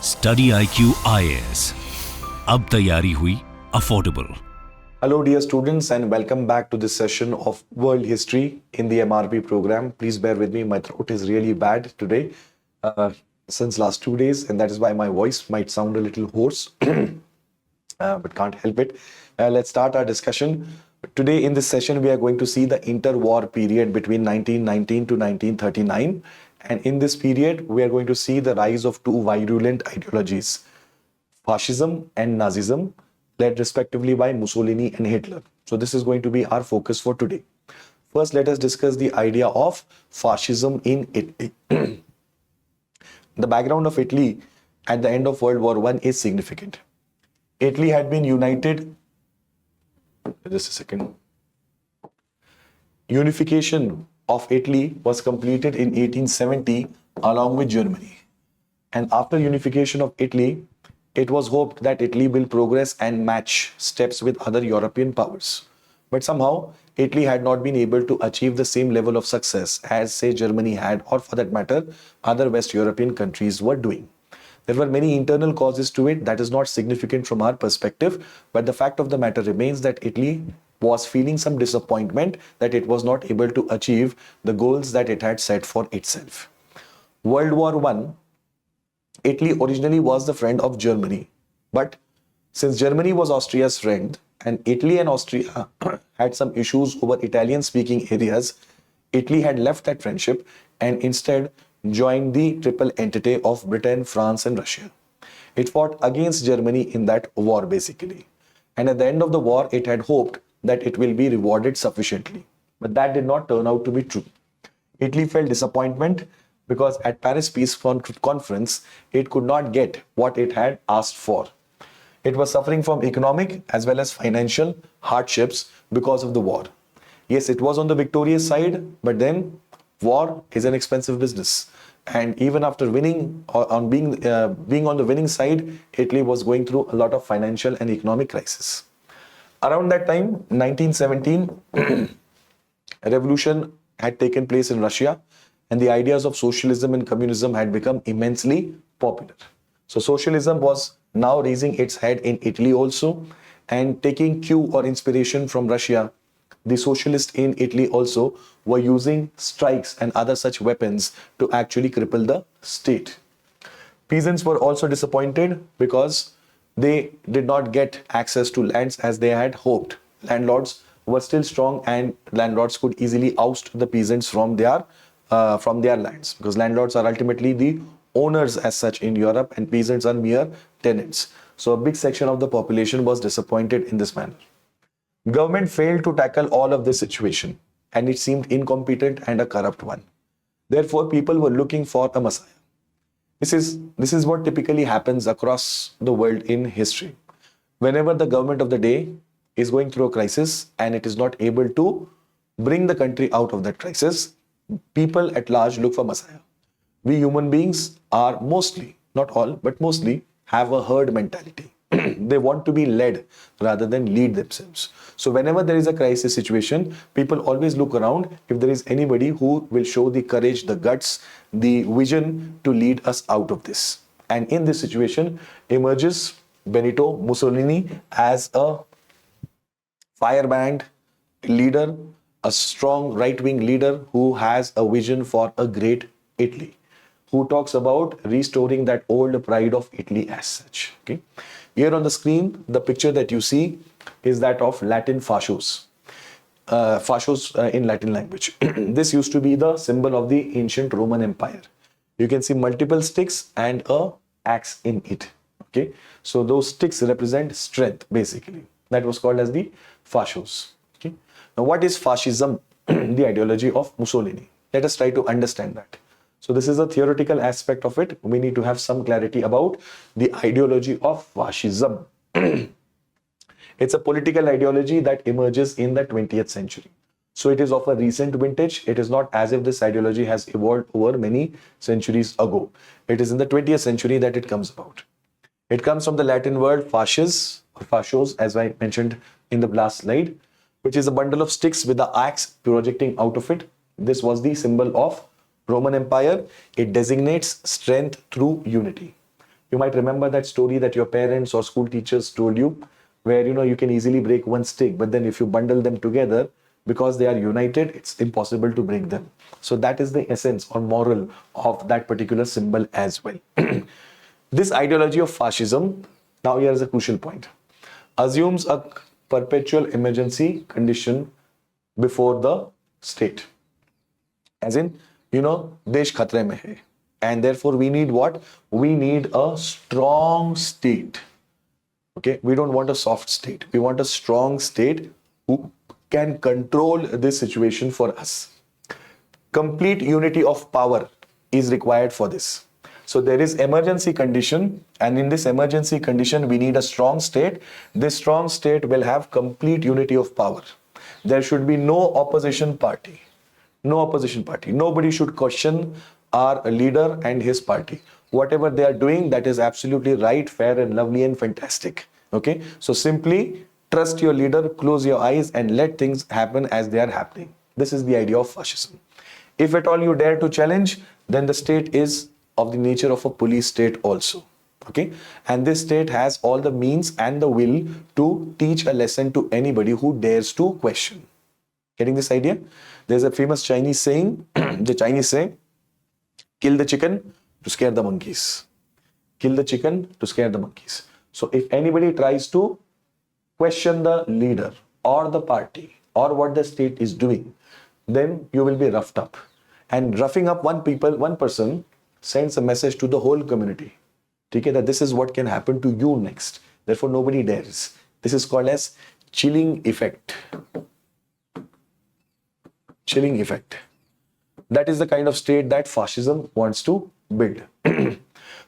StudyIQ IAS, अब तैयारी हुई affordable. Hello dear students and welcome back to this session of World History in the MRP program. Please bear with me, my throat is really bad today since last 2 days, and that is why my voice might sound a little hoarse, but can't help it. Let's start our discussion. Today in this session we are going to see the interwar period between 1919 to 1939, and in this period we are going to see the rise of two virulent ideologies, Fascism and Nazism, led respectively by Mussolini and Hitler. So this is going to be our focus for today. First, let us discuss the idea of fascism in Italy. The background of Italy at the end of World War I is significant. Italy had been united. Just a second. Unification of Italy was completed in 1870 along with Germany. And after unification of Italy, it was hoped that Italy will progress and match steps with other European powers. But somehow, Italy had not been able to achieve the same level of success as, say, Germany had, or for that matter, other West European countries were doing. There were many internal causes to it that is not significant from our perspective, but the fact of the matter remains that Italy was feeling some disappointment that it was not able to achieve the goals that it had set for itself. World War I, Italy originally was the friend of Germany, but since Germany was Austria's friend and Italy and Austria had some issues over Italian-speaking areas, Italy had left that friendship and instead joined the triple entity of Britain, France and Russia. It fought against Germany in that war basically. And at the end of the war, it had hoped that it will be rewarded sufficiently. But that did not turn out to be true. Italy felt disappointment because at Paris Peace Conference, it could not get what it had asked for. It was suffering from economic as well as financial hardships because of the war. Yes, it was on the victorious side, but then war is an expensive business. And even after winning or on being on the winning side, Italy was going through a lot of financial and economic crisis. Around that time, 1917, a revolution had taken place in Russia, and the ideas of socialism and communism had become immensely popular. So socialism was now raising its head in Italy also, and taking cue or inspiration from Russia, the socialists in Italy also were using strikes and other such weapons to actually cripple the state. Peasants were also disappointed because they did not get access to lands as they had hoped. Landlords were still strong and landlords could easily oust the peasants from their lands, because landlords are ultimately the owners as such in Europe and peasants are mere tenants. So a big section of the population was disappointed in this manner. Government failed to tackle all of this situation and it seemed incompetent and a corrupt one. Therefore, people were looking for a messiah. This is what typically happens across the world in history. Whenever the government of the day is going through a crisis and it is not able to bring the country out of that crisis, people at large look for messiah. We human beings are mostly, not all, but mostly have a herd mentality. They want to be led rather than lead themselves. So whenever there is a crisis situation, people always look around if there is anybody who will show the courage, the guts, the vision to lead us out of this. And in this situation emerges Benito Mussolini as a firebrand leader, a strong right-wing leader who has a vision for a great Italy, who talks about restoring that old pride of Italy as such. Okay. Here on the screen, the picture that you see is that of Latin fascios. Fascios in Latin language. This used to be the symbol of the ancient Roman Empire. You can see multiple sticks and a axe in it. Okay. So those sticks represent strength basically. That was called as the fascios. Okay. Now what is fascism? The ideology of Mussolini. Let us try to understand that. So this is a theoretical aspect of it. We need to have some clarity about the ideology of fascism. It's a political ideology that emerges in the 20th century. So it is of a recent vintage. It is not as if this ideology has evolved over many centuries ago. It is in the 20th century that it comes about. It comes from the Latin word fasces or fascios, as I mentioned in the last slide, which is a bundle of sticks with the axe projecting out of it. This was the symbol of Roman Empire. It designates strength through unity. You might remember that story that your parents or school teachers told you, where you can easily break one stick, but then if you bundle them together, because they are united, it's impossible to break them. So that is the essence or moral of that particular symbol as well. This ideology of fascism, now here is a crucial point, assumes a perpetual emergency condition before the state. As in, desh khatre mein hai. And therefore we need what? We need a strong state. Okay, we don't want a soft state. We want a strong state who can control this situation for us. Complete unity of power is required for this. So there is emergency condition, and in this emergency condition, we need a strong state. This strong state will have complete unity of power. There should be no opposition party. No opposition party. Nobody should question our leader and his party. Whatever they are doing, that is absolutely right, fair and lovely and fantastic. Okay, so simply trust your leader, close your eyes and let things happen as they are happening. This is the idea of fascism. If at all you dare to challenge, then the state is of the nature of a police state also. Okay, and this state has all the means and the will to teach a lesson to anybody who dares to question. Getting this idea? There's a famous Chinese saying, the Chinese say, kill the chicken to scare the monkeys. Kill the chicken to scare the monkeys. So if anybody tries to question the leader or the party or what the state is doing, then you will be roughed up. And roughing up one person sends a message to the whole community. Okay, that this is what can happen to you next. Therefore, nobody dares. This is called as chilling effect. Chilling effect. That is the kind of state that fascism wants to build.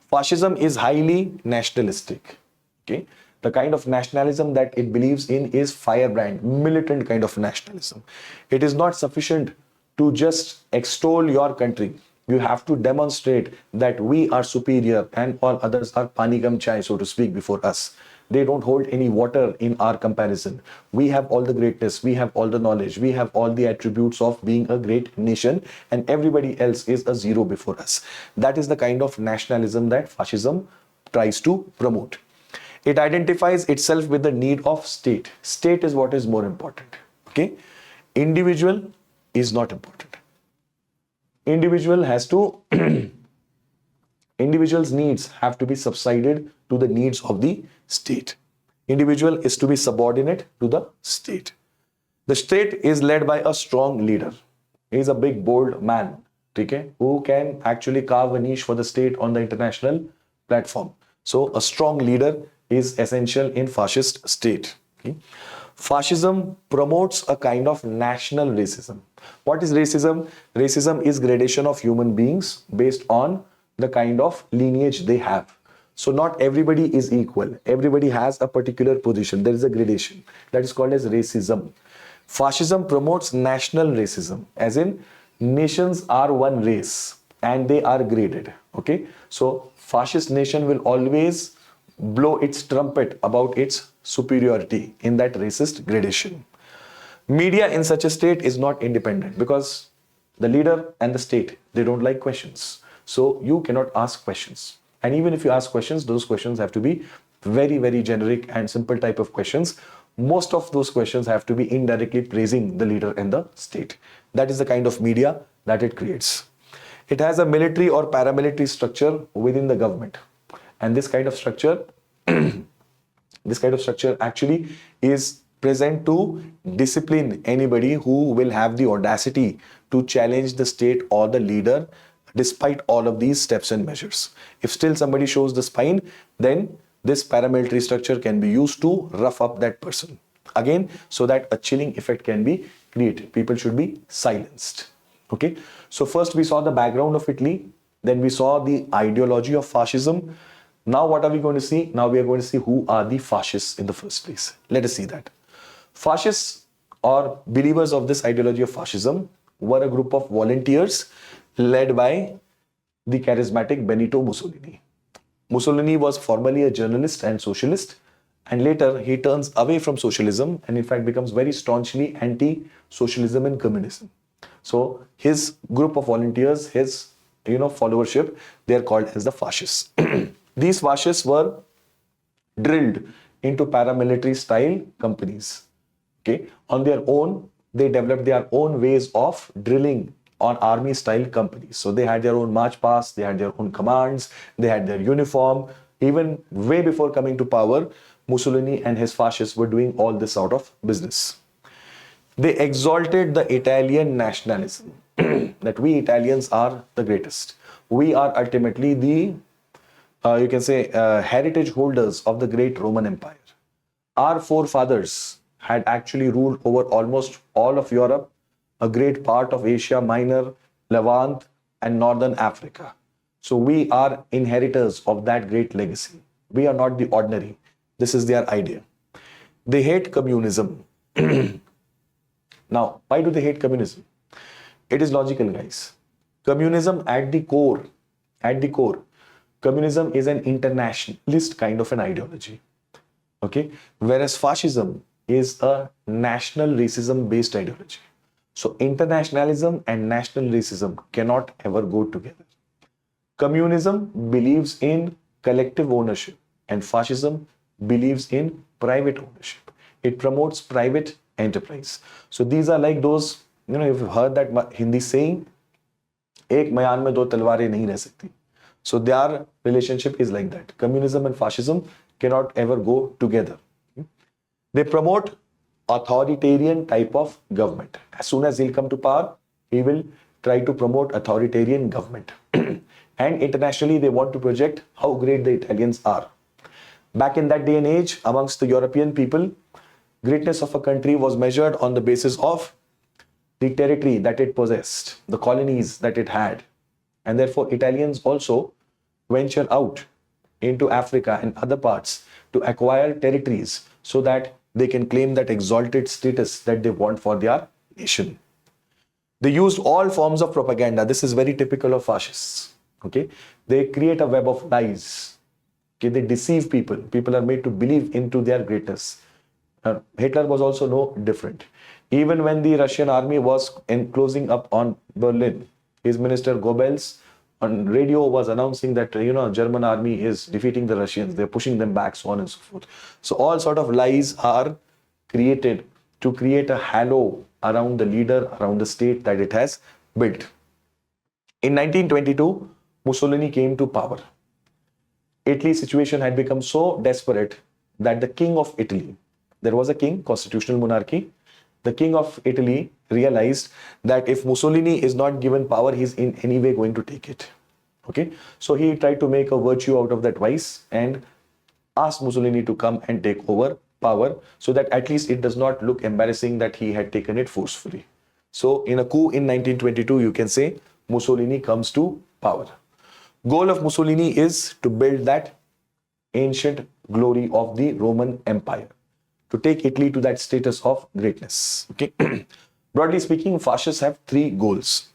Fascism is highly nationalistic. Okay, the kind of nationalism that it believes in is firebrand, militant kind of nationalism. It is not sufficient to just extol your country. You have to demonstrate that we are superior and all others are pani kam chai, so to speak, before us. They don't hold any water in our comparison. We have all the greatness, we have all the knowledge, we have all the attributes of being a great nation, and everybody else is a zero before us. That is the kind of nationalism that fascism tries to promote. It identifies itself with the need of state. State is what is more important. Okay? Individual is not important. Individual has to individual's needs have to be subsided to the needs of the state. Individual is to be subordinate to the state. The state is led by a strong leader. He is a big, bold man, okay, who can actually carve a niche for the state on the international platform. So a strong leader is essential in fascist state. Okay? Fascism promotes a kind of national racism. What is racism? Racism is gradation of human beings based on the kind of lineage they have. So not everybody is equal. Everybody has a particular position. There is a gradation. That is called as racism. Fascism promotes national racism, as in nations are one race and they are graded. Okay? So fascist nation will always blow its trumpet about its superiority in that racist gradation. Media in such a state is not independent because the leader and the state, they don't like questions. So you cannot ask questions. And even if you ask questions, those questions have to be very, very generic and simple type of questions. Most of those questions have to be indirectly praising the leader and the state. That is the kind of media that it creates. It has a military or paramilitary structure within the government. And this kind of structure, actually is present to discipline anybody who will have the audacity to challenge the state or the leader despite all of these steps and measures. If still somebody shows the spine, then this paramilitary structure can be used to rough up that person. Again, so that a chilling effect can be created. People should be silenced. Okay. So first we saw the background of Italy. Then we saw the ideology of fascism. Now what are we going to see? Now we are going to see who are the fascists in the first place. Let us see that. Fascists, or believers of this ideology of fascism, were a group of volunteers led by the charismatic Benito Mussolini. Mussolini was formerly a journalist and socialist, and later he turns away from socialism and in fact becomes very staunchly anti-socialism and communism. So his group of volunteers, his followership, they are called as the fascists. These fascists were drilled into paramilitary style companies. Okay, on their own, they developed their own ways of drilling on army style companies. So they had their own march past, they had their own commands, they had their uniform. Even way before coming to power, Mussolini and his fascists were doing all this sort of business. They exalted the Italian nationalism, that we Italians are the greatest. We are ultimately the, you can say, heritage holders of the great Roman Empire. Our forefathers had actually ruled over almost all of Europe, a great part of Asia Minor, Levant, and Northern Africa. So we are inheritors of that great legacy. We are not the ordinary. This is their idea. They hate communism. Now, why do they hate communism? It is logical, guys. Communism at the core, communism is an internationalist kind of an ideology. Okay, whereas fascism is a national racism based ideology. So internationalism and national racism cannot ever go together. Communism believes in collective ownership and fascism believes in private ownership. It promotes private enterprise. So these are like those, you've heard that Hindi saying, एक मयान में दो तलवारें नहीं रह सकती. So their relationship is like that. Communism and fascism cannot ever go together. They promote authoritarian type of government. As soon as he'll come to power, he will try to promote authoritarian government. And internationally, they want to project how great the Italians are. Back in that day and age, amongst the European people, greatness of a country was measured on the basis of the territory that it possessed, the colonies that it had. And therefore, Italians also venture out into Africa and other parts to acquire territories so that they can claim that exalted status that they want for their nation. They used all forms of propaganda. This is very typical of fascists. Okay, they create a web of lies. Okay, they deceive people. People are made to believe into their greatness. Hitler was also no different. Even when the Russian army was closing up on Berlin, his minister Goebbels on radio was announcing that German army is defeating the Russians, they're pushing them back, so on and so forth. So all sort of lies are created to create a halo around the leader, around the state that it has built. In 1922, Mussolini came to power. Italy's situation had become so desperate that the king of Italy, there was a king, constitutional monarchy, the king of Italy realized that if Mussolini is not given power, he's in any way going to take it. Okay, so he tried to make a virtue out of that vice and asked Mussolini to come and take over power so that at least it does not look embarrassing that he had taken it forcefully. So in a coup in 1922, you can say Mussolini comes to power. Goal of Mussolini is to build that ancient glory of the Roman Empire, to take Italy to that status of greatness. Okay. Broadly speaking, fascists have three goals.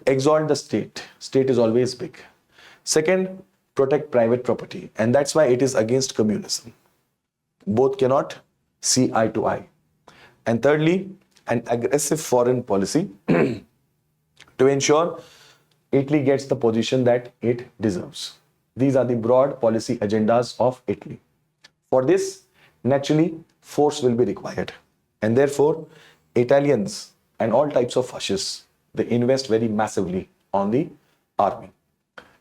Exalt the state. State is always big. Second, protect private property. And that's why it is against communism. Both cannot see eye to eye. And thirdly, an aggressive foreign policy to ensure Italy gets the position that it deserves. These are the broad policy agendas of Italy. For this, naturally, force will be required. And therefore, Italians and all types of fascists, they invest very massively on the army.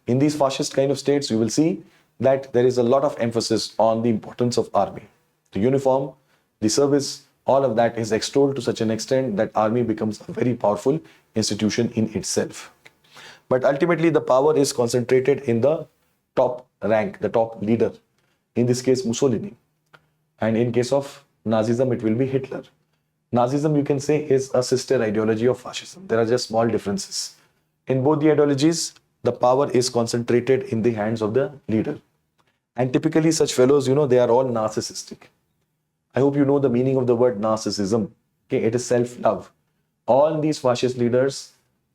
In these fascist kind of states, you will see that there is a lot of emphasis on the importance of army. The uniform, the service, all of that is extolled to such an extent that army becomes a very powerful institution in itself. But ultimately, the power is concentrated in the top rank, the top leader. In this case, Mussolini. And in case of Nazism, it will be Hitler. Nazism, you can say, is a sister ideology of fascism. There are just small differences. In both the ideologies, the power is concentrated in the hands of the leader. And typically such fellows, they are all narcissistic. I hope you know the meaning of the word narcissism. Okay, it is self-love. All these fascist leaders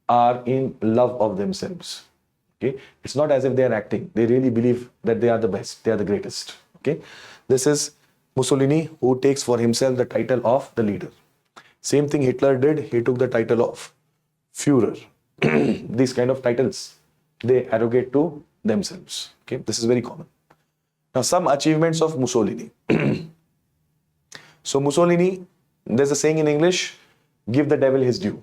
are in love of themselves. Okay, it's not as if they are acting. They really believe that they are the best. They are the greatest. Okay, this is Mussolini, who takes for himself the title of the leader. Same thing Hitler did. He took the title of Führer. These kind of titles, they arrogate to themselves. Okay, this is very common. Now, some achievements of Mussolini. So Mussolini, there's a saying in English, give the devil his due.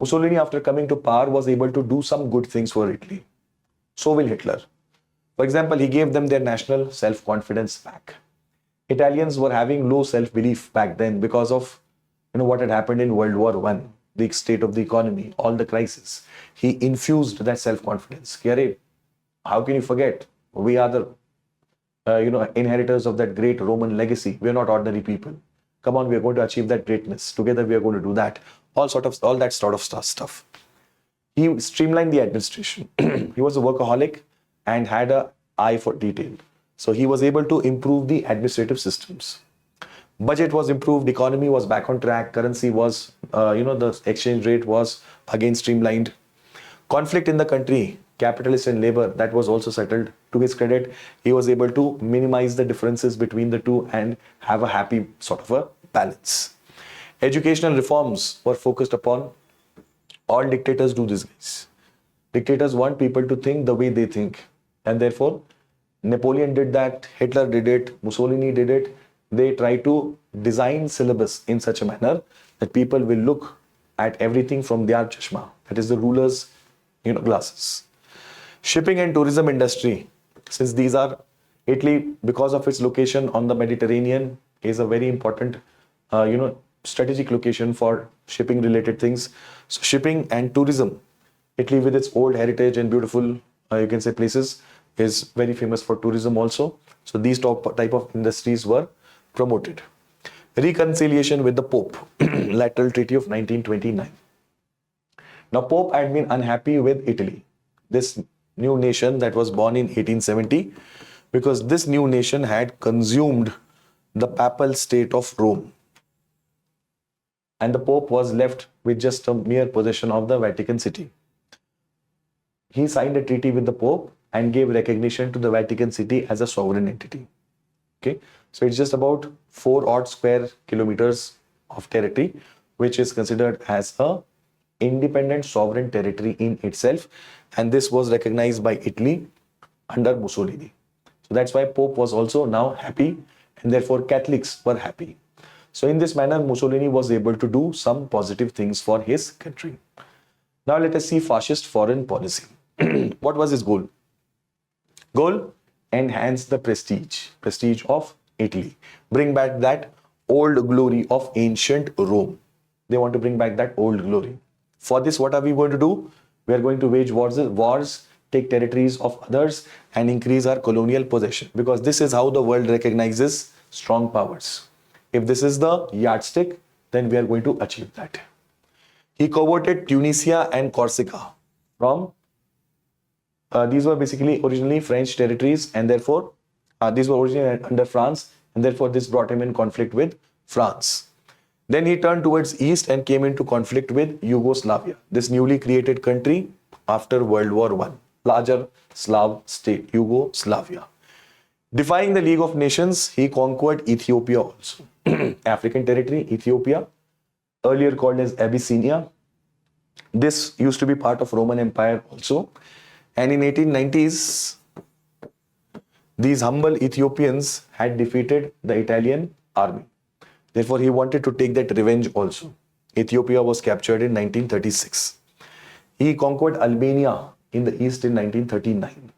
Mussolini, after coming to power, was able to do some good things for Italy. So will Hitler. For example, he gave them their national self-confidence back. Italians were having low self-belief back then because of what had happened in World War I, the state of the economy, all the crisis. He infused that self-confidence. How can you forget? We are the inheritors of that great Roman legacy. We are not ordinary people. Come on, we are going to achieve that greatness. Together, we are going to do that. All that sort of stuff. He streamlined the administration. He was a workaholic and had an eye for detail. So he was able to improve the administrative systems. Budget was improved, economy was back on track, currency was, the exchange rate was again streamlined. Conflict in the country, capitalist and labor, that was also settled. To his credit, he was able to minimize the differences between the two and have a happy sort of a balance. Educational reforms were focused upon. All dictators do this, guys. Dictators want people to think the way they think. And therefore, Napoleon did that, Hitler did it, Mussolini did it. They try to design syllabus in such a manner that people will look at everything from their chashma. That is the ruler's glasses. Shipping and tourism industry, since these are Italy, because of its location on the Mediterranean, is a very important, strategic location for shipping related things. So shipping and tourism, Italy with its old heritage and beautiful, places, is very famous for tourism also. So these type of industries were promoted. Reconciliation with the Pope, Lateral Treaty of 1929. Now, Pope had been unhappy with Italy, this new nation that was born in 1870, because this new nation had consumed the papal state of Rome. And the Pope was left with just a mere possession of the Vatican City. He signed a treaty with the Pope and gave recognition to the Vatican City as a sovereign entity. Okay, so it's just about 4 odd square kilometers of territory, which is considered as a independent sovereign territory in itself, and this was recognized by Italy under Mussolini. So that's why Pope was also now happy, and therefore Catholics were happy. So in this manner, Mussolini was able to do some positive things for his country. Now let us see fascist foreign policy. What was his goal? Goal: enhance the prestige of Italy. Bring back that old glory of ancient Rome. They want to bring back that old glory. For this, what are we going to do? We are going to wage wars, take territories of others, and increase our colonial possession. Because this is how the world recognizes strong powers. If this is the yardstick, then we are going to achieve that. He converted Tunisia and Corsica from these were basically originally French territories, and therefore these were originally under France, and therefore this brought him in conflict with France. Then he turned towards east and came into conflict with Yugoslavia, this newly created country after World War I, larger Slav state, Yugoslavia. Defying the League of Nations, he conquered Ethiopia also. African territory, Ethiopia, earlier called as Abyssinia. This used to be part of Roman Empire also. And in 1890s, these humble Ethiopians had defeated the Italian army. Therefore, he wanted to take that revenge also. Ethiopia was captured in 1936. He conquered Albania in the east in 1939.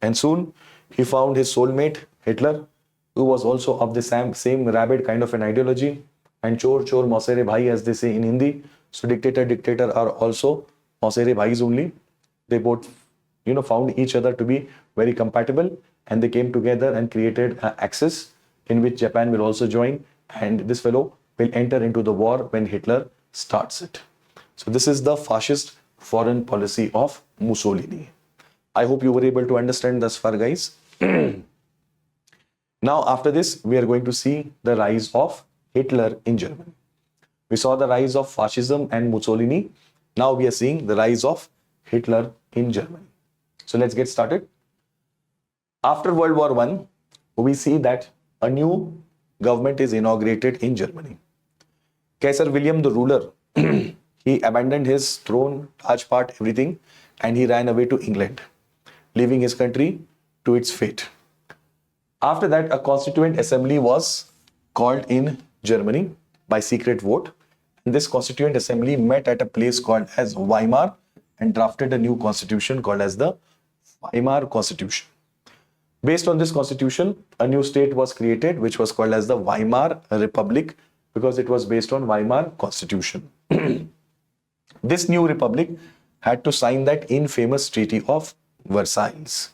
And soon, he found his soulmate, Hitler, who was also of the same rabid kind of an ideology. And chor mausere bhai, as they say in Hindi. So dictator are also mausere bhais only. They both found each other to be very compatible, and they came together and created an axis in which Japan will also join, and this fellow will enter into the war when Hitler starts it. So this is the fascist foreign policy of Mussolini. I hope you were able to understand thus far, guys. Now, after this, we are going to see the rise of Hitler in Germany. We saw the rise of fascism and Mussolini. Now we are seeing the rise of Hitler in Germany. So let's get started. After World War I, we see that a new government is inaugurated in Germany. Kaiser William the ruler, he abandoned his throne, Taj part, everything, and he ran away to England, leaving his country to its fate. After that, a constituent assembly was called in Germany by secret vote. And this constituent assembly met at a place called as Weimar and drafted a new constitution called as the Weimar Constitution. Based on this constitution, a new state was created, which was called as the Weimar Republic, because it was based on Weimar Constitution. This new republic had to sign that infamous Treaty of Versailles.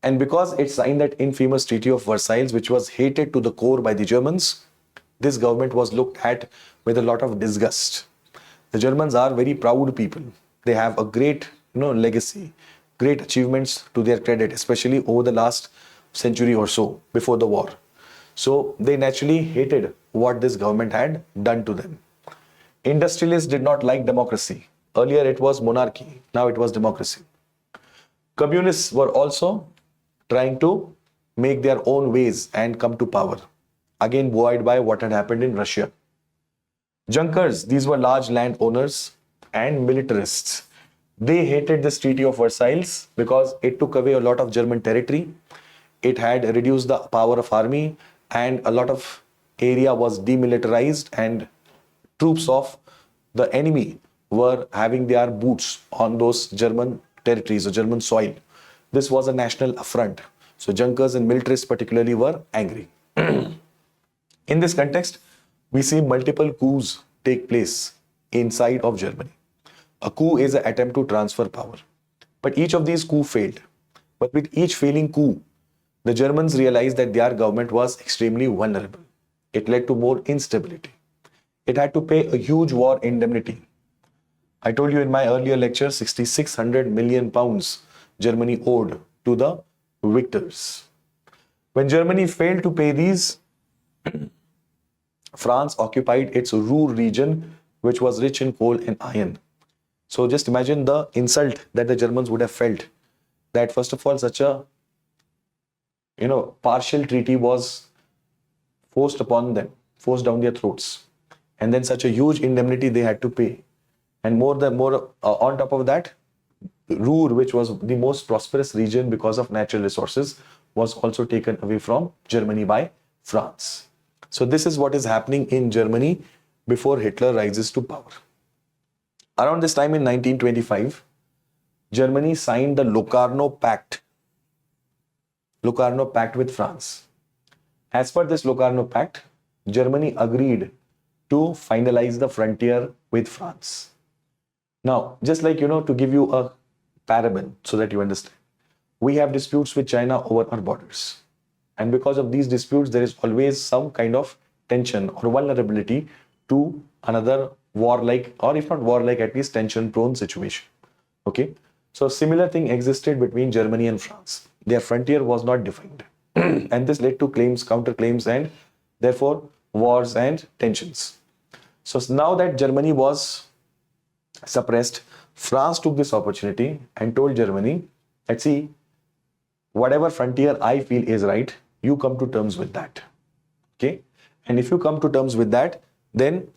And because it signed that infamous Treaty of Versailles, which was hated to the core by the Germans, this government was looked at with a lot of disgust. The Germans are very proud people. They have a great, legacy, great achievements to their credit, especially over the last century or so before the war. So they naturally hated what this government had done to them. Industrialists did not like democracy. Earlier it was monarchy, now it was democracy. Communists were also trying to make their own ways and come to power, again buoyed by what had happened in Russia. Junkers, these were large landowners and militarists. They hated this Treaty of Versailles because it took away a lot of German territory. It had reduced the power of army, and a lot of area was demilitarized, and troops of the enemy were having their boots on those German territories or German soil. This was a national affront. So Junkers and militarists particularly were angry. In this context, we see multiple coups take place inside of Germany. A coup is an attempt to transfer power. But each of these coups failed. But with each failing coup, the Germans realized that their government was extremely vulnerable. It led to more instability. It had to pay a huge war indemnity. I told you in my earlier lecture, 6,600 million pounds Germany owed to the victors. When Germany failed to pay these, France occupied its Ruhr region, which was rich in coal and iron. So just imagine the insult that the Germans would have felt, that first of all, such a partial treaty was forced upon them, forced down their throats, and then such a huge indemnity they had to pay. And on top of that, Ruhr, which was the most prosperous region because of natural resources, was also taken away from Germany by France. So this is what is happening in Germany before Hitler rises to power. Around this time in 1925, Germany signed the Locarno Pact with France. As per this Locarno Pact, Germany agreed to finalize the frontier with France. Now, just like, to give you a parable so that you understand, we have disputes with China over our borders. And because of these disputes, there is always some kind of tension or vulnerability to another warlike, or if not warlike, at least tension-prone situation. Okay? So similar thing existed between Germany and France. Their frontier was not defined. And this led to claims, counterclaims, and therefore wars and tensions. So now that Germany was suppressed, France took this opportunity and told Germany, let's see, whatever frontier I feel is right, you come to terms with that. Okay? And if you come to terms with that, then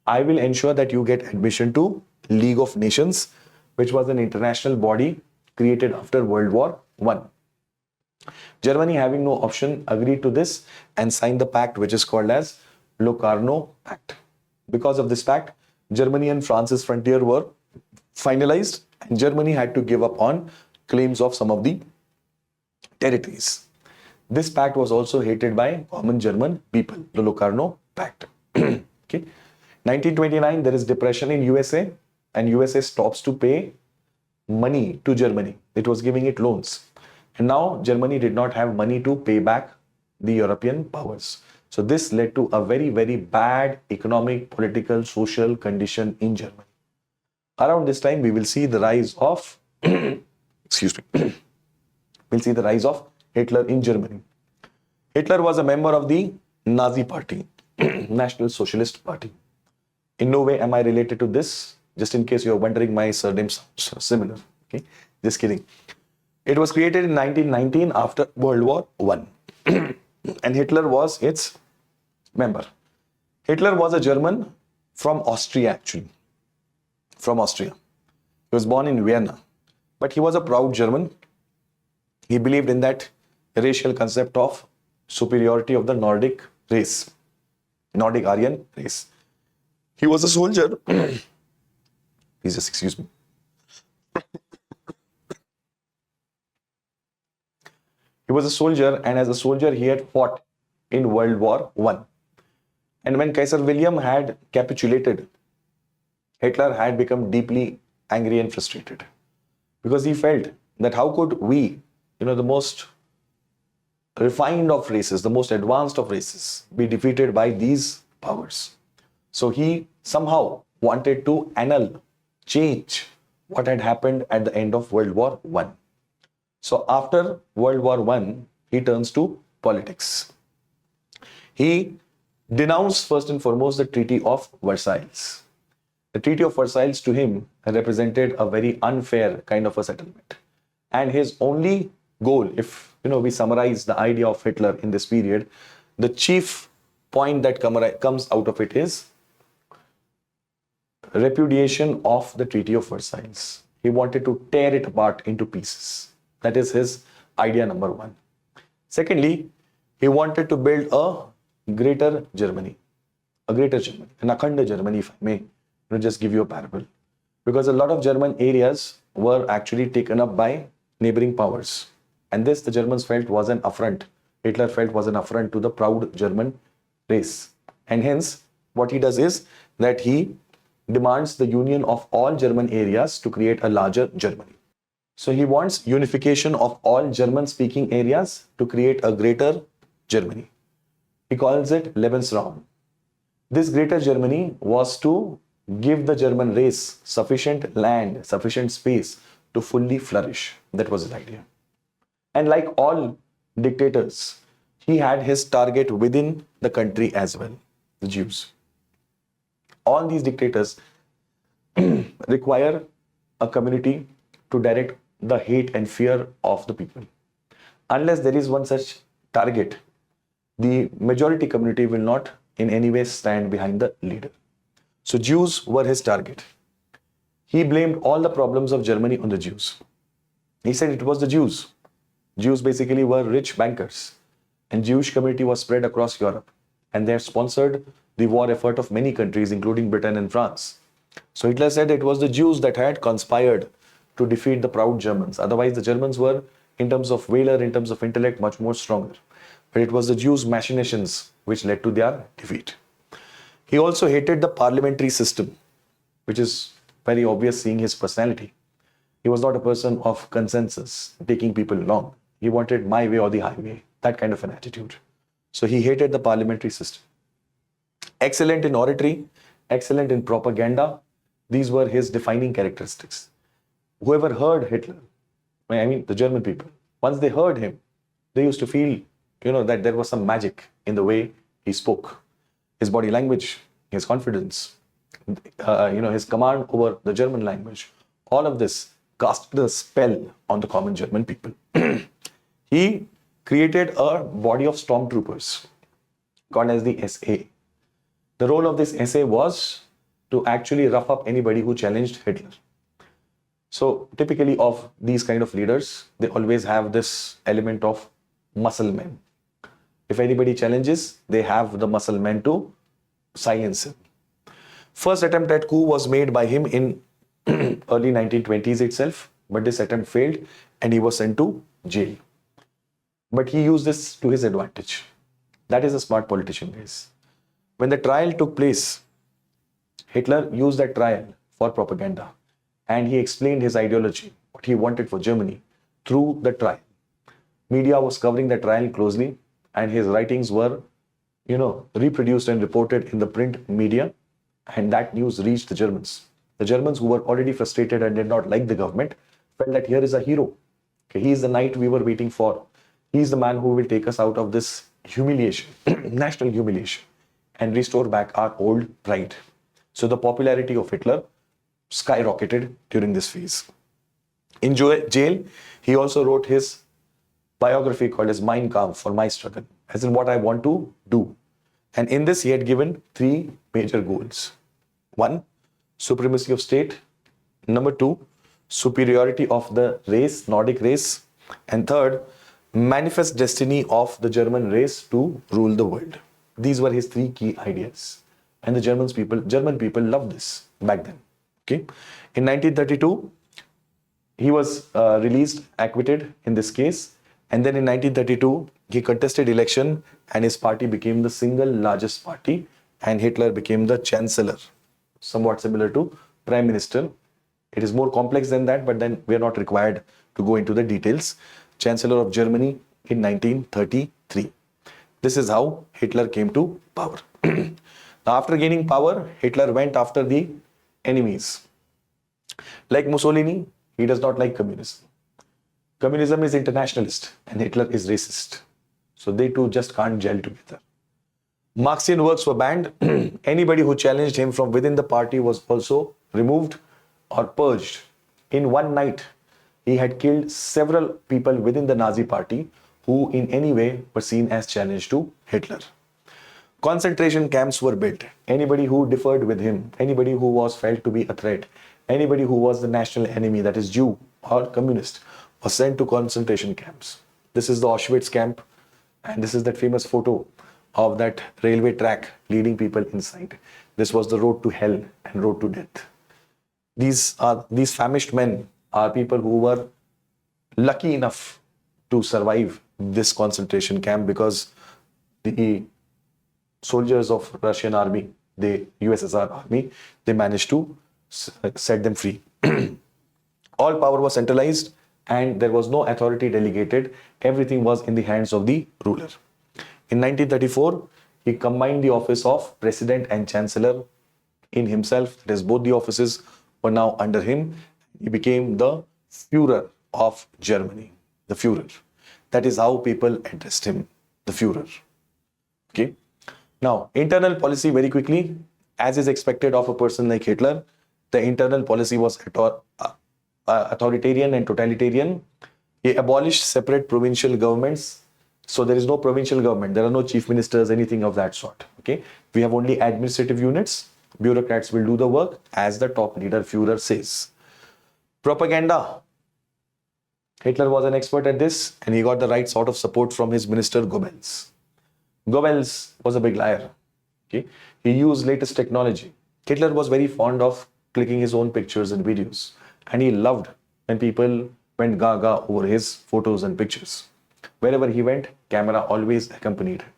I will ensure that you get admission to League of Nations, which was an international body created after World War I. Germany, having no option, agreed to this and signed the pact, which is called as Locarno Pact. Because of this pact, Germany and France's frontier were finalized, and Germany had to give up on claims of some of the territories. This pact was also hated by common German people, the Locarno Pact. Okay. 1929, there is depression in USA, and USA stops to pay money to Germany. It was giving it loans. And now Germany did not have money to pay back the European powers. So this led to a very, very bad economic, political, social condition in Germany. Around this time, we will see the rise of, we'll see the rise of Hitler in Germany. Hitler was a member of the Nazi Party, National Socialist Party. In no way am I related to this. Just in case you're wondering, my surname sounds similar. Okay, just kidding. It was created in 1919 after World War I. And Hitler was its member. Hitler was a German from Austria, actually. From Austria. He was born in Vienna. But he was a proud German. He believed in that racial concept of superiority of the Nordic race, Nordic Aryan race. He was a soldier. Please just excuse me. He was a soldier, and as a soldier, he had fought in World War I. And when Kaiser William had capitulated, Hitler had become deeply angry and frustrated because he felt that how could we, the most refined of races, the most advanced of races, be defeated by these powers? So he somehow wanted to annul, change what had happened at the end of World War I. So after World War I, he turns to politics. He denounced first and foremost the Treaty of Versailles. The Treaty of Versailles to him represented a very unfair kind of a settlement. And his only goal, if we summarize the idea of Hitler in this period, the chief point that comes out of it is repudiation of the Treaty of Versailles. He wanted to tear it apart into pieces. That is his idea number one. Secondly, he wanted to build a greater Germany, an Akhanda Germany, if I may just give you a parable. Because a lot of German areas were actually taken up by neighboring powers. And this the Germans felt was an affront. Hitler felt was an affront to the proud German race. And hence, what he does is that he demands the union of all German areas to create a larger Germany. So he wants unification of all German-speaking areas to create a greater Germany. He calls it Lebensraum. This greater Germany was to give the German race sufficient land, sufficient space to fully flourish. That was his idea. And like all dictators, he had his target within the country as well, the Jews. All these dictators require a community to direct the hate and fear of the people. Unless there is one such target, the majority community will not in any way stand behind the leader. So Jews were his target. He blamed all the problems of Germany on the Jews. He said it was the Jews. Jews basically were rich bankers, and Jewish community was spread across Europe, and they had sponsored the war effort of many countries, including Britain and France. So Hitler said it was the Jews that had conspired to defeat the proud Germans. Otherwise, the Germans were, in terms of valor, in terms of intellect, much more stronger. But it was the Jews' machinations which led to their defeat. He also hated the parliamentary system, which is very obvious seeing his personality. He was not a person of consensus, taking people along. He wanted my way or the highway, that kind of an attitude. So he hated the parliamentary system. Excellent in oratory, excellent in propaganda. These were his defining characteristics. Whoever heard Hitler, the German people, once they heard him, they used to feel, that there was some magic in the way he spoke. His body language, his confidence, his command over the German language. All of this cast the spell on the common German people. He created a body of stormtroopers called as the SA. The role of this SA was to actually rough up anybody who challenged Hitler. So typically of these kind of leaders, they always have this element of muscle men. If anybody challenges, they have the muscle men to silence him. First attempt at coup was made by him in early 1920s itself, but this attempt failed and he was sent to jail. But he used this to his advantage. That is a smart politician, guys. When the trial took place, Hitler used that trial for propaganda, and he explained his ideology, what he wanted for Germany, through the trial. Media was covering the trial closely, and his writings were, reproduced and reported in the print media, and that news reached the Germans. The Germans, who were already frustrated and did not like the government, felt that here is a hero. Okay, he is the knight we were waiting for. He is the man who will take us out of this humiliation, national humiliation, and restore back our old pride. So the popularity of Hitler skyrocketed during this phase. In jail, he also wrote his biography called as Mein Kampf, for my struggle, as in what I want to do. And in this, he had given 3 major goals. 1, supremacy of state. Number 2, superiority of the race, Nordic race. And third, manifest destiny of the German race to rule the world. These were his three key ideas. And the German people loved this back then. Okay. In 1932, he was released, acquitted in this case. And then in 1932, he contested election and his party became the single largest party and Hitler became the chancellor, somewhat similar to prime minister. It is more complex than that, but then we are not required to go into the details. Chancellor of Germany in 1933. This is how Hitler came to power. Now, after gaining power, Hitler went after the enemies. Like Mussolini, he does not like communism. Communism is internationalist and Hitler is racist. So they two just can't gel together. Marxian works were banned. Anybody who challenged him from within the party was also removed or purged. In one night, he had killed several people within the Nazi party who in any way were seen as challenge to Hitler. Concentration camps were built. Anybody who differed with him, anybody who was felt to be a threat, anybody who was the national enemy, that is Jew or communist, was sent to concentration camps. This is the Auschwitz camp, and this is that famous photo of that railway track leading people inside. This was the road to hell and road to death. These famished men are people who were lucky enough to survive this concentration camp because the soldiers of Russian army, the USSR army, they managed to set them free. All power was centralized and there was no authority delegated. Everything was in the hands of the ruler. In 1934, he combined the office of president and chancellor in himself. That is, both the offices were now under him. He became the Führer of Germany. The Führer. That is how people addressed him, the Führer. Okay. Now, internal policy very quickly, as is expected of a person like Hitler, the internal policy was authoritarian and totalitarian. He abolished separate provincial governments. So there is no provincial government. There are no chief ministers, anything of that sort. Okay. We have only administrative units. Bureaucrats will do the work as the top leader Führer says. Propaganda. Hitler was an expert at this and he got the right sort of support from his minister Goebbels. Goebbels was a big liar. Okay. He used latest technology. Hitler was very fond of clicking his own pictures and videos. And he loved when people went gaga over his photos and pictures. Wherever he went, camera always accompanied him.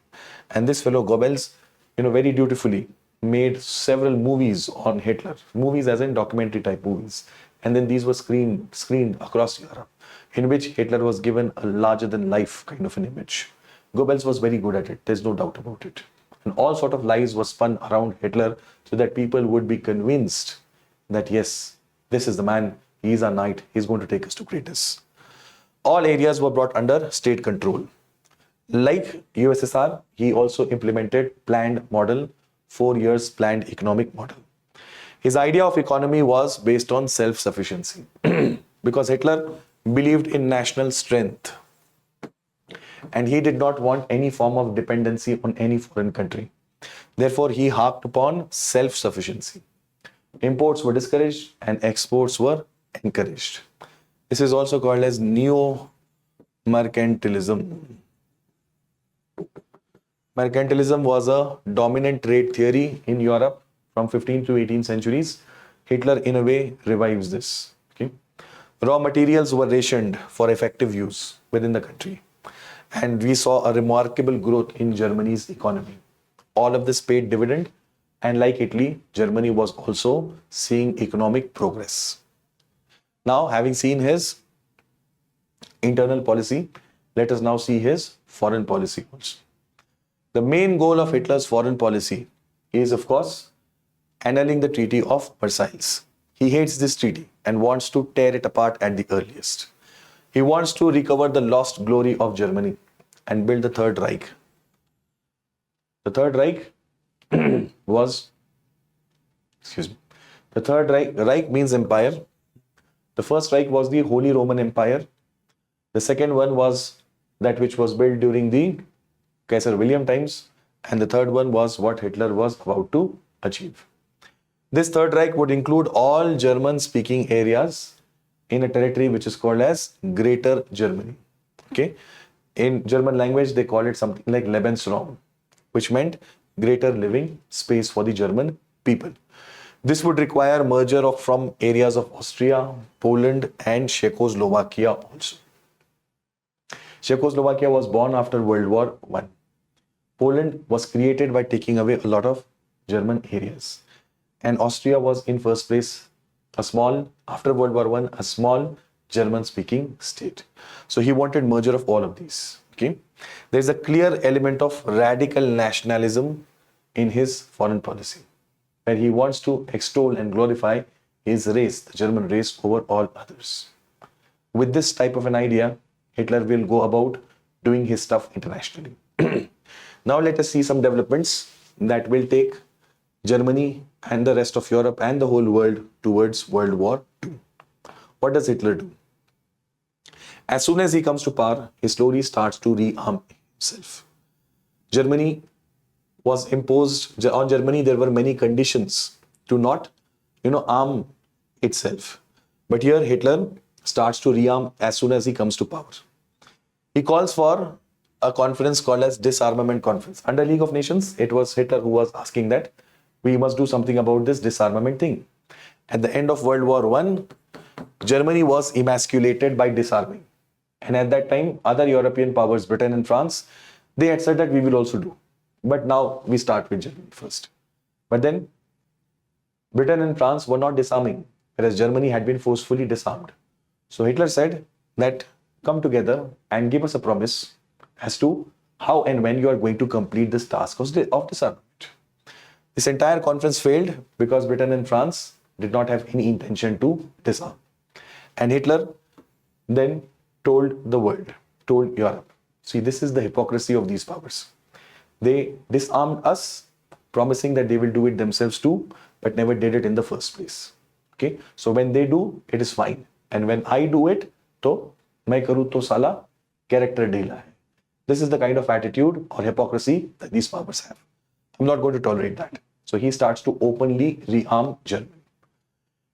And this fellow Goebbels, very dutifully made several movies on Hitler. Movies as in documentary type movies. And then these were screened across Europe, in which Hitler was given a larger than life kind of an image. Goebbels was very good at it. There's no doubt about it. And all sort of lies were spun around Hitler so that people would be convinced that yes, this is the man, he is our knight, he's going to take us to greatness. All areas were brought under state control. Like USSR, he also implemented planned model, 4 years planned economic model. His idea of economy was based on self-sufficiency because Hitler believed in national strength and he did not want any form of dependency on any foreign country. Therefore, he harped upon self-sufficiency. Imports were discouraged and exports were encouraged. This is also called as neo-mercantilism. Mercantilism was a dominant trade theory in Europe from 15th to 18th centuries. Hitler, in a way, revives this. Okay? Raw materials were rationed for effective use within the country. And we saw a remarkable growth in Germany's economy. All of this paid dividend. And like Italy, Germany was also seeing economic progress. Now, having seen his internal policy, let us now see his foreign policy also. The main goal of Hitler's foreign policy is, of course, annulling the Treaty of Versailles. He hates this treaty and wants to tear it apart at the earliest. He wants to recover the lost glory of Germany and build the Third Reich. The Third Reich was, the Third Reich means empire. The First Reich was the Holy Roman Empire. The second one was that which was built during the Kaiser William times. And the third one was what Hitler was about to achieve. This Third Reich would include all German-speaking areas in a territory which is called as Greater Germany. Okay. In German language, they call it something like Lebensraum, which meant greater living space for the German people. This would require merger from areas of Austria, Poland, and Czechoslovakia also. Czechoslovakia was born after World War I. Poland was created by taking away a lot of German areas. And Austria was in first place after World War I, a small German-speaking state. So he wanted merger of all of these. Okay, there is a clear element of radical nationalism in his foreign policy, where he wants to extol and glorify his race, the German race, over all others. With this type of an idea, Hitler will go about doing his stuff internationally. Now let us see some developments that will take Germany and the rest of Europe and the whole world towards World War II. What does Hitler do? As soon as he comes to power, he slowly starts to rearm himself. Germany was imposed, on Germany there were many conditions to not, arm itself. But here Hitler starts to rearm as soon as he comes to power. He calls for a conference called as Disarmament Conference. Under League of Nations, it was Hitler who was asking that we must do something about this disarmament thing. At the end of World War I, Germany was emasculated by disarming. And at that time, other European powers, Britain and France, they had said that we will also do. But now we start with Germany first. But then Britain and France were not disarming, whereas Germany had been forcefully disarmed. So Hitler said that come together and give us a promise as to how and when you are going to complete this task of disarmament. This entire conference failed because Britain and France did not have any intention to disarm. And Hitler then told the world, told Europe, see, this is the hypocrisy of these powers. They disarmed us, promising that they will do it themselves too, but never did it in the first place. Okay, so when they do, it is fine. And when I do it, to main karu to sala character dela hai. This is the kind of attitude or hypocrisy that these powers have. I'm not going to tolerate that. So he starts to openly rearm Germany.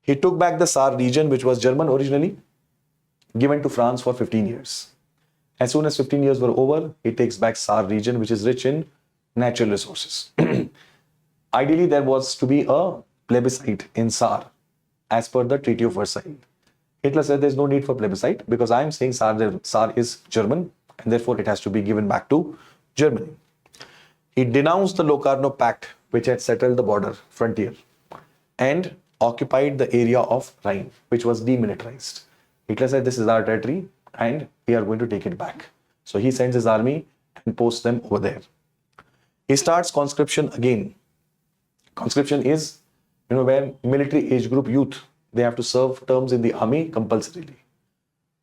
He took back the Saar region, which was German originally, given to France for 15 years. As soon as 15 years were over, he takes back Saar region, which is rich in natural resources. Ideally, there was to be a plebiscite in Saar, as per the Treaty of Versailles. Hitler said there's no need for plebiscite because I'm saying Saar is German and therefore it has to be given back to Germany. He denounced the Locarno Pact, which had settled the border frontier and occupied the area of Rhine, which was demilitarized. Hitler said this is our territory and we are going to take it back. So he sends his army and posts them over there. He starts conscription again. Conscription is, where military age group youth, they have to serve terms in the army compulsorily.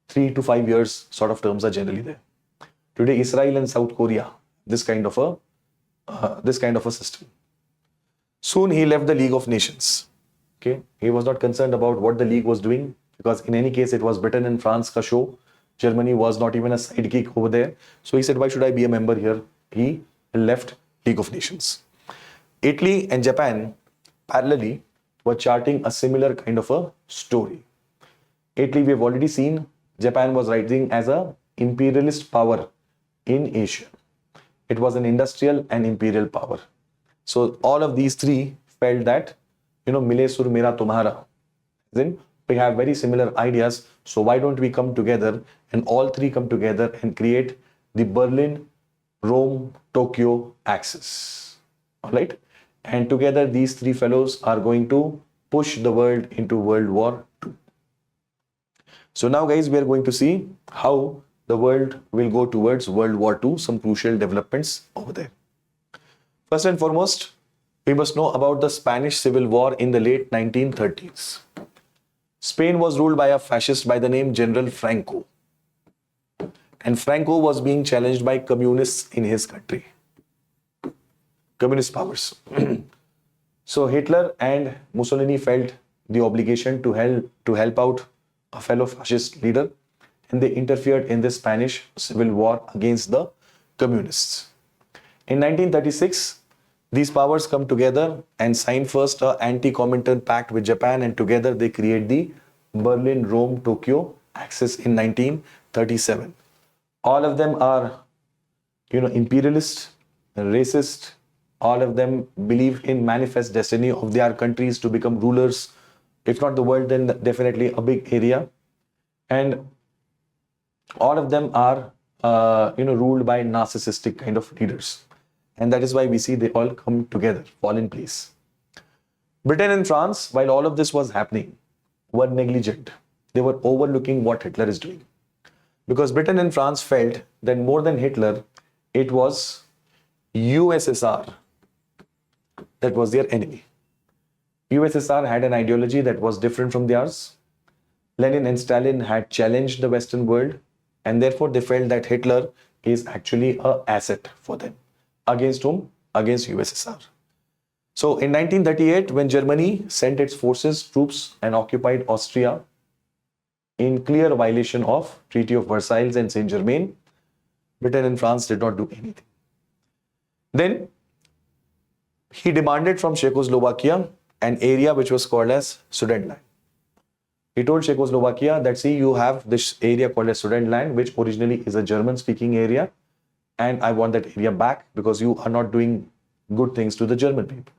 3 to 5 years sort of terms are generally there. Today, Israel and South Korea, this kind of a system. Soon he left the League of Nations. Okay, he was not concerned about what the League was doing because in any case it was Britain and France ka show. Germany was not even a sidekick over there. So he said, why should I be a member here? He left League of Nations. Italy and Japan parallelly were charting a similar kind of a story. Italy, we have already seen, Japan was rising as an imperialist power in Asia. It was an industrial and imperial power. So all of these three felt that, mile sur mera tumhara. Then we have very similar ideas. So why don't we come together and all three come together and create the Berlin, Rome, Tokyo axis. All right. And together these three fellows are going to push the world into World War II. So now guys, we are going to see how the world will go towards World War II, some crucial developments over there. First and foremost, we must know about the Spanish Civil War in the late 1930s. Spain was ruled by a fascist by the name General Franco. And Franco was being challenged by communists in his country. Communist powers. So Hitler and Mussolini felt the obligation to help out a fellow fascist leader, and they interfered in the Spanish Civil War against the communists. In 1936, these powers come together and sign first an anti-Comintern pact with Japan, and together they create the Berlin-Rome-Tokyo axis in 1937. All of them are, imperialist, racist. All of them believe in manifest destiny of their countries to become rulers, if not the world, then definitely a big area. And all of them are, ruled by narcissistic kind of leaders. And that is why we see they all come together, fall in place. Britain and France, while all of this was happening, were negligent. They were overlooking what Hitler is doing. Because Britain and France felt that more than Hitler, it was USSR that was their enemy. USSR had an ideology that was different from theirs. Lenin and Stalin had challenged the Western world, and therefore they felt that Hitler is actually an asset for them. Against whom? Against USSR. So in 1938, when Germany sent its forces, troops, and occupied Austria in clear violation of Treaty of Versailles and Saint-Germain, Britain and France did not do anything. Then he demanded from Czechoslovakia an area which was called as Sudetenland. He told Czechoslovakia that, see, you have this area called as Sudetenland, which originally is a German-speaking area, and I want that area back because you are not doing good things to the German people.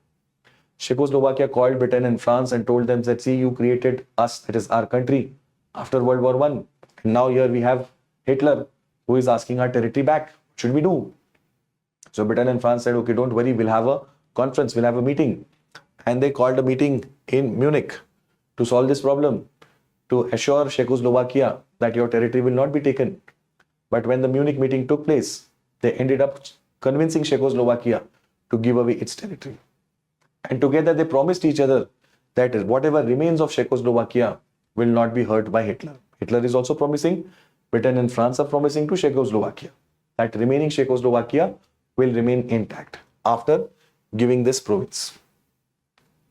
Czechoslovakia called Britain and France and told them that, see, you created us, that is our country, after World War I. And now here we have Hitler who is asking our territory back. What should we do? So Britain and France said, okay, don't worry, we'll have a conference, we'll have a meeting. And they called a meeting in Munich to solve this problem, to assure Czechoslovakia that your territory will not be taken. But when the Munich meeting took place, they ended up convincing Czechoslovakia to give away its territory. And together they promised each other that whatever remains of Czechoslovakia will not be hurt by Hitler. Hitler is also promising, Britain and France are promising to Czechoslovakia that remaining Czechoslovakia will remain intact after giving this province.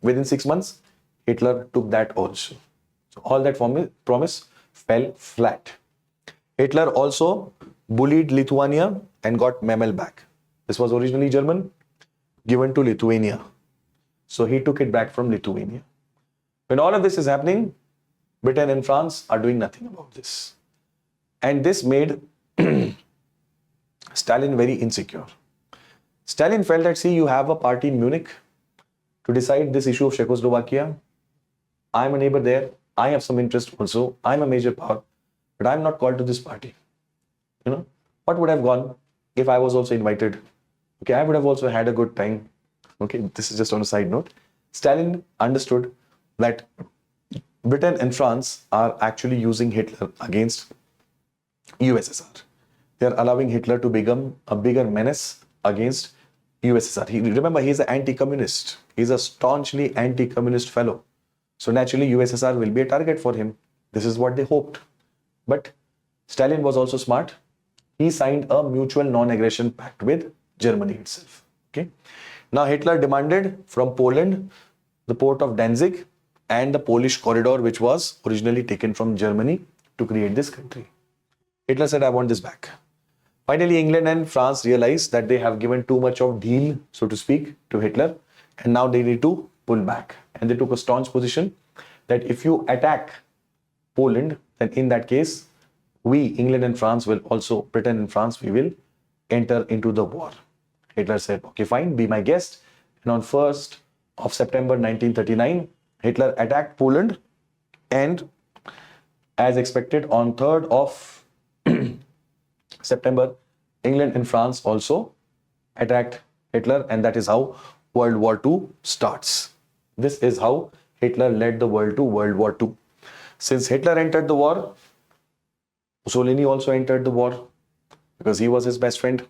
Within 6 months, Hitler took that also. So all that promise fell flat. Hitler also bullied Lithuania and got Memel back. This was originally German, given to Lithuania. So he took it back from Lithuania. When all of this is happening, Britain and France are doing nothing about this. And this made Stalin very insecure. Stalin felt that, see, you have a party in Munich to decide this issue of Czechoslovakia. I'm a neighbor there. I have some interest also. I'm a major power, but I'm not called to this party. What would have gone if I was also invited? Okay, I would have also had a good time. Okay, this is just on a side note. Stalin understood that Britain and France are actually using Hitler against USSR. They are allowing Hitler to become a bigger menace against USSR. Remember, he is an anti-communist. He's a staunchly anti-communist fellow. So naturally, USSR will be a target for him. This is what they hoped. But Stalin was also smart. He signed a mutual non-aggression pact with Germany itself. Okay. Now Hitler demanded from Poland the port of Danzig and the Polish corridor, which was originally taken from Germany to create this country. Hitler said, I want this back. Finally, England and France realized that they have given too much of deal, so to speak, to Hitler, and now they need to pull back. And they took a staunch position that if you attack Poland, then in that case, we, England and France, will also, Britain and France, we will enter into the war. Hitler said, okay, fine, be my guest. And on 1st of September 1939, Hitler attacked Poland, and as expected, on 3rd of September, England and France also attacked Hitler, and that is how World War II starts. This is how Hitler led the world to World War II. Since Hitler entered the war, Mussolini also entered the war because he was his best friend.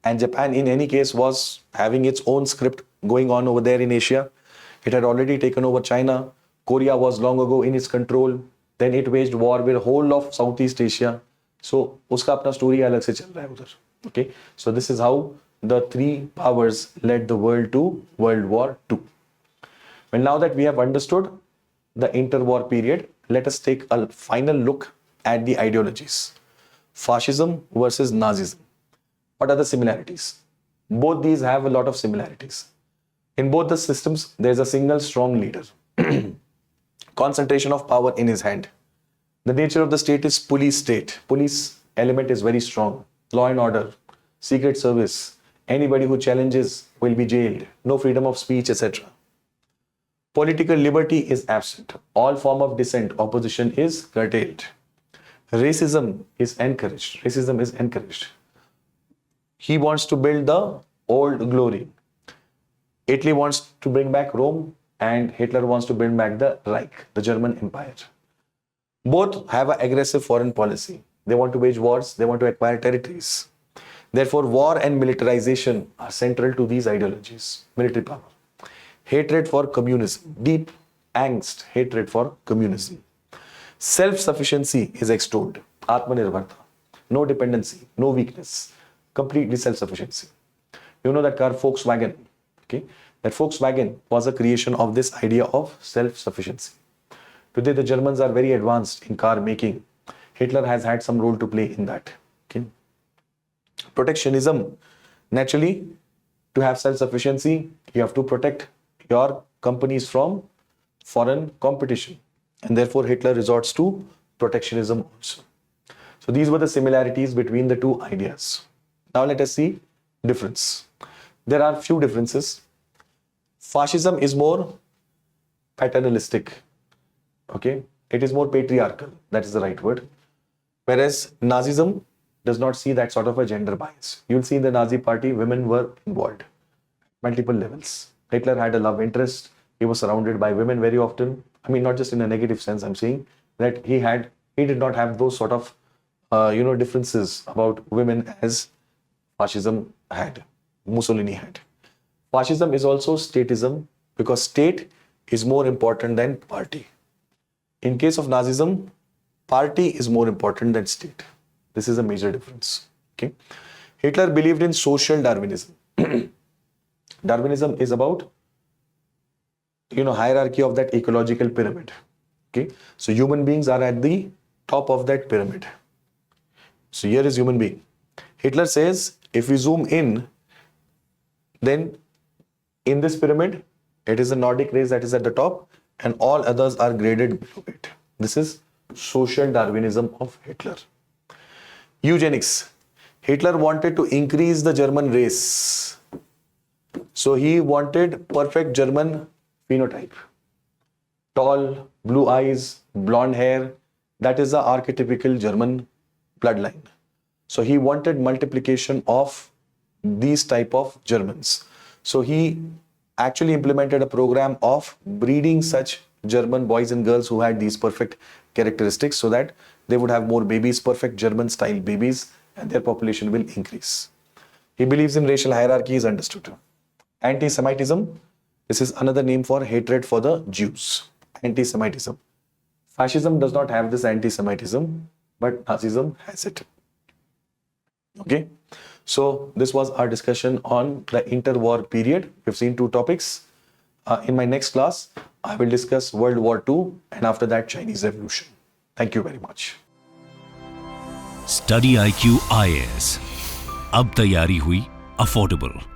And Japan, in any case, was having its own script going on over there in Asia. It had already taken over China. Korea was long ago in its control. Then it waged war with the whole of Southeast Asia. So, uska apna story alag se chal raha hai udhar. Okay. So, this is how the three powers led the world to World War II. Well, now that we have understood the interwar period, let us take a final look at the ideologies. Fascism versus Nazism. What are the similarities? Both these have a lot of similarities. In both the systems, there is a single strong leader. Concentration of power in his hand. The nature of the state is police state. Police element is very strong. Law and order, secret service, anybody who challenges will be jailed, no freedom of speech, etc. Political liberty is absent. All form of dissent, opposition is curtailed. Racism is encouraged. Racism is encouraged. He wants to build the old glory. Italy wants to bring back Rome, and Hitler wants to bring back the Reich, the German Empire. Both have an aggressive foreign policy. They want to wage wars, they want to acquire territories. Therefore, war and militarization are central to these ideologies. Military power. Hatred for communism. Deep angst, hatred for communism. Self-sufficiency is extolled. Atmanirbharta. No dependency, no weakness. Completely self-sufficiency. You know that car Volkswagen. Okay? That Volkswagen was a creation of this idea of self-sufficiency. Today, the Germans are very advanced in car making. Hitler has had some role to play in that. Okay? Protectionism. Naturally, to have self-sufficiency, you have to protect your companies from foreign competition. And therefore, Hitler resorts to protectionism also. So these were the similarities between the two ideas. Now let us see difference. There are few differences. Fascism is more paternalistic. Okay? It is more patriarchal. That is the right word. Whereas Nazism does not see that sort of a gender bias. You'll see in the Nazi party, women were involved. Multiple levels. Hitler had a love interest. He was surrounded by women very often. I mean, not just in a negative sense, I'm saying that he did not have those sort of, differences about women as fascism had, Mussolini had. Fascism is also statism because state is more important than party. In case of Nazism, party is more important than state. This is a major difference. Okay. Hitler believed in social Darwinism. Darwinism is about, hierarchy of that ecological pyramid. Okay. So human beings are at the top of that pyramid. So here is human being. Hitler says, if we zoom in, then in this pyramid, it is a Nordic race that is at the top and all others are graded below it. This is social Darwinism of Hitler. Eugenics. Hitler wanted to increase the German race. So he wanted perfect German phenotype. Tall, blue eyes, blonde hair. That is the archetypical German bloodline. So he wanted multiplication of these type of Germans. So he actually implemented a program of breeding such German boys and girls who had these perfect characteristics so that they would have more babies, perfect German style babies, and their population will increase. He believes in racial hierarchy is understood. Anti-Semitism, this is another name for hatred for the Jews. Anti-Semitism. Fascism does not have this anti-Semitism, but Nazism has it. Okay. So this was our discussion on the interwar period. We've seen two topics. In my next class, I will discuss World War II and after that Chinese Revolution. Thank you very much. StudyIQ IAS. अब तैयारी हुई affordable.